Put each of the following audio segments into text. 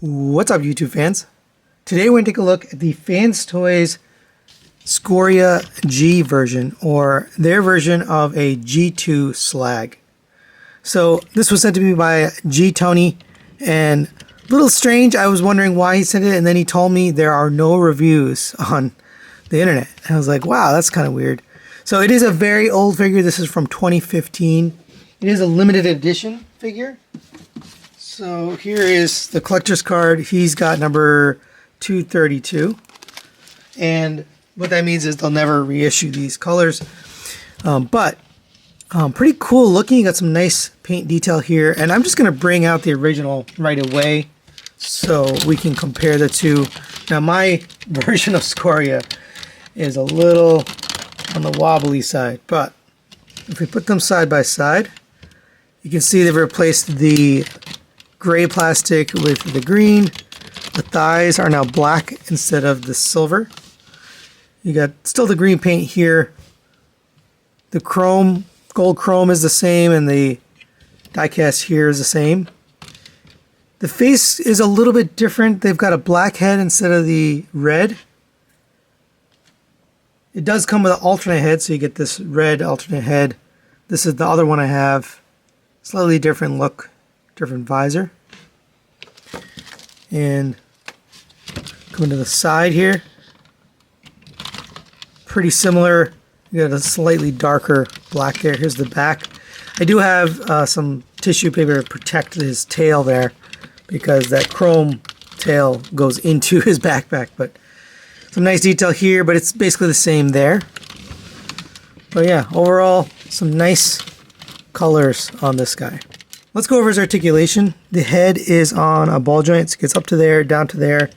What's up, YouTube fans? Today we're going to take a look at the FansToys Scoria G version, or their version of a G2 Slag. So this was sent to me by G Tony, and a little strange. I was wondering why he sent it, and then he told me there are no reviews on the internet. And I was like, wow, that's kind of weird. So it is a very old figure. This is from 2015. It is a limited edition figure. So here is the collector's card. He's got number 232. And what that means is they'll never reissue these colors. But pretty cool looking. You got some nice paint detail here. And I'm just going to bring out the original right away so we can compare the two. Now my version of Scoria is a little on the wobbly side. But if we put them side by side, you can see they've replaced the gray plastic with the green. The thighs are now black instead of the silver. You got still the green paint here. The chrome, gold chrome is the same, and the diecast here is the same. The face is a little bit different. They've got a black head instead of the red. It does come with an alternate head, so you get this red alternate head. This is the other one I have. Slightly different look, different visor. And coming to the side here, pretty similar. You got a slightly darker black there. Here's the back. I do have some tissue paper to protect his tail there, because that chrome tail goes into his backpack. But some nice detail here, but it's basically the same there. But yeah, overall, some nice colors on this guy. Let's go over his articulation. The head is on a ball joint, so it gets up to there, down to there,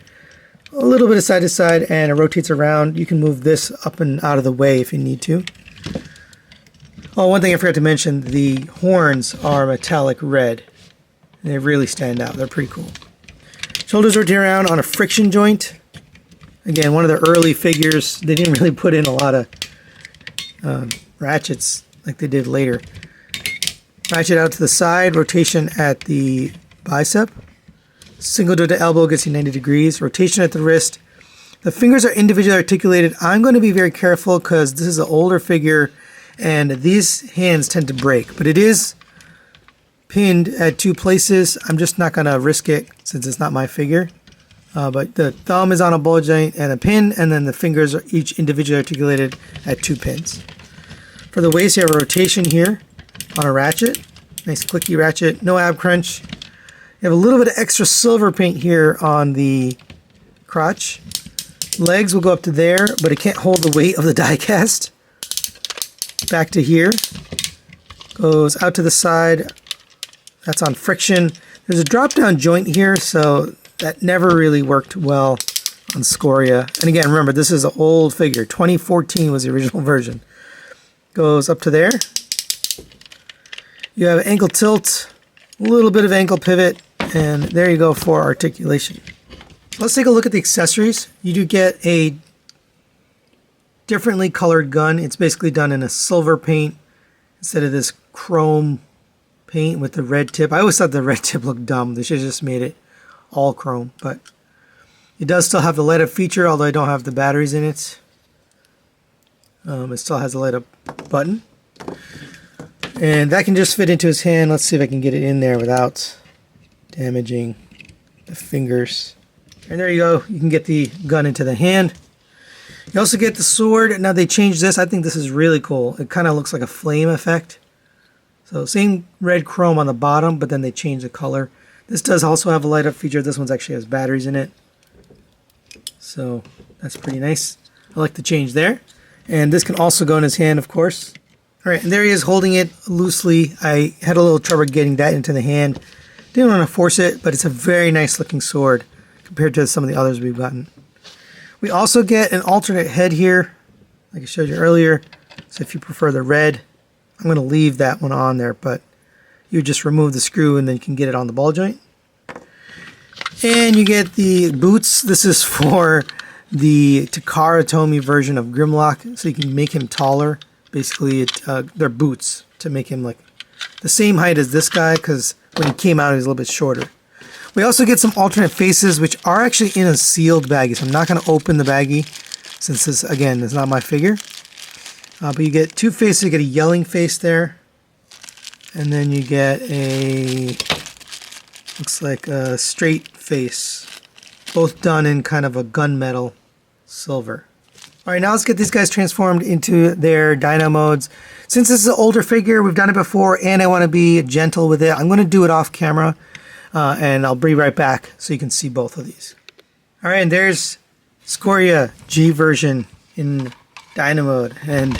a little bit of side to side, and it rotates around. You can move this up and out of the way if you need to. Oh, one thing I forgot to mention, the horns are metallic red, and they really stand out. They're pretty cool. Shoulders rotate around on a friction joint. Again, one of the early figures, they didn't really put in a lot of ratchets like they did later. Ratchet out to the side, rotation at the bicep. Single toe to elbow gets you 90 degrees. Rotation at the wrist. The fingers are individually articulated. I'm going to be very careful because this is an older figure and these hands tend to break. But it is pinned at two places. I'm just not going to risk it since it's not my figure. But the thumb is on a ball joint and a pin, and then the fingers are each individually articulated at two pins. For the waist, you have a rotation here on a ratchet. Nice clicky ratchet, no ab crunch. You have a little bit of extra silver paint here on the crotch. Legs will go up to there, but it can't hold the weight of the die cast. Back to here. Goes out to the side. That's on friction. There's a drop down joint here, so that never really worked well on Scoria. And again, remember, this is an old figure. 2014 was the original version. Goes up to there. You have ankle tilt, a little bit of ankle pivot, and there you go for articulation. Let's take a look at the accessories. You do get a differently colored gun. It's basically done in a silver paint instead of this chrome paint with the red tip. I always thought the red tip looked dumb. They should have just made it all chrome, but it does still have the light up feature, although I don't have the batteries in it. It still has a light up button. And that can just fit into his hand. Let's see if I can get it in there without damaging the fingers. And there you go. You can get the gun into the hand. You also get the sword. Now they changed this. I think this is really cool. It kind of looks like a flame effect. So same red chrome on the bottom, but then they changed the color. This does also have a light up feature. This one actually has batteries in it. So that's pretty nice. I like the change there. And this can also go in his hand, of course. Alright, and there he is holding it loosely. I had a little trouble getting that into the hand. Didn't want to force it, but it's a very nice looking sword compared to some of the others we've gotten. We also get an alternate head here, like I showed you earlier. So if you prefer the red, I'm going to leave that one on there, but you just remove the screw and then you can get it on the ball joint. And you get the boots. This is for the Takara Tomy version of Grimlock, so you can make him taller. Basically, they're boots to make him like the same height as this guy, because when he came out, he was a little bit shorter. We also get some alternate faces, which are actually in a sealed baggie. So I'm not going to open the baggie since this, again, is not my figure. But you get two faces. You get a yelling face there. And then you get a, looks like a straight face. Both done in kind of a gunmetal silver. All right, now let's get these guys transformed into their Dino modes. Since this is an older figure, we've done it before, and I want to be gentle with it, I'm going to do it off camera, and I'll be right back so you can see both of these. All right, and there's Scoria G version in Dino mode, and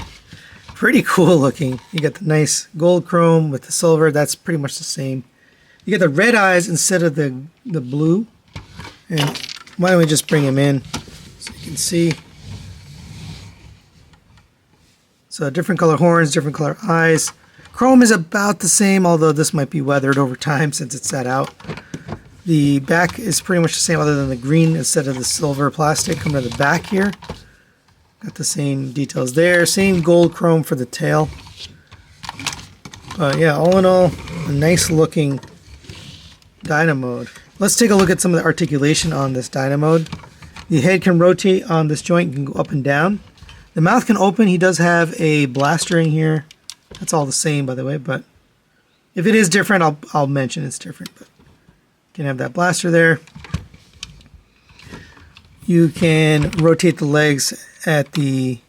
pretty cool looking. You get the nice gold chrome with the silver. That's pretty much the same. You get the red eyes instead of the blue. And why don't we just bring him in so you can see. So different color horns, different color eyes. Chrome is about the same, although this might be weathered over time since it's sat out. The back is pretty much the same other than the green instead of the silver plastic. Come to the back here. Got the same details there. Same gold chrome for the tail. But yeah, all in all, a nice looking Dino mode. Let's take a look at some of the articulation on this Dino mode. The head can rotate on this joint, can go up and down. The mouth can open. He does have a blaster in here. That's all the same, by the way, but if it is different, I'll mention it's different. But you can have that blaster there. You can rotate the legs at the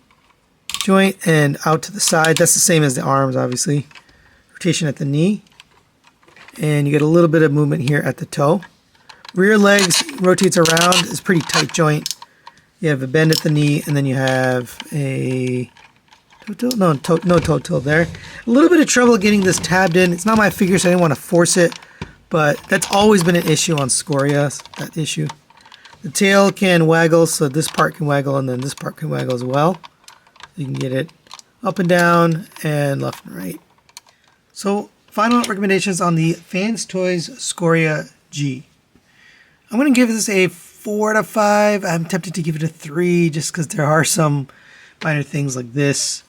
joint and out to the side. That's the same as the arms, obviously. Rotation at the knee. And you get a little bit of movement here at the toe. Rear legs rotates around. It's a pretty tight joint. You have a bend at the knee, and then you have a no toe tilt there. A little bit of trouble getting this tabbed in. It's not my figure, so I didn't want to force it, but that's always been an issue on Scoria, that issue. The tail can waggle, so this part can waggle, and then this part can waggle as well. You can get it up and down and left and right. So, final recommendations on the FansToys Scoria G. I'm going to give this a 4 out of 5. I'm tempted to give it a 3 just because there are some minor things like this.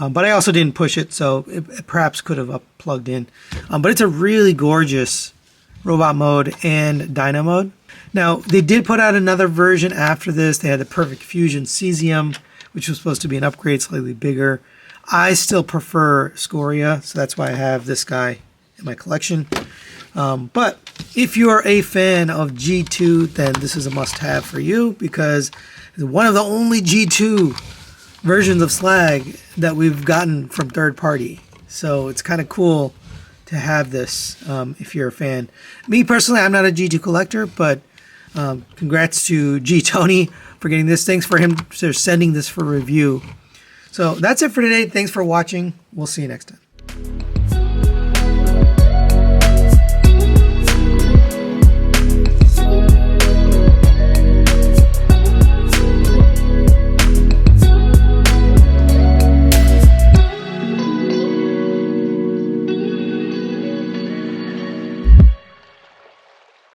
But I also didn't push it, so it perhaps could have plugged in. But it's a really gorgeous robot mode and Dino mode. Now, they did put out another version after this. They had the Perfect Fusion Cesium, which was supposed to be an upgrade, slightly bigger. I still prefer Scoria, so that's why I have this guy in my collection. But if you're a fan of G2, then this is a must-have for you because it's one of the only G2 versions of Slag that we've gotten from third party. So it's kind of cool to have this if you're a fan. Me personally, I'm not a G2 collector, but congrats to G Tony for getting this. Thanks for him for sending this for review. So that's it for today. Thanks for watching. We'll see you next time.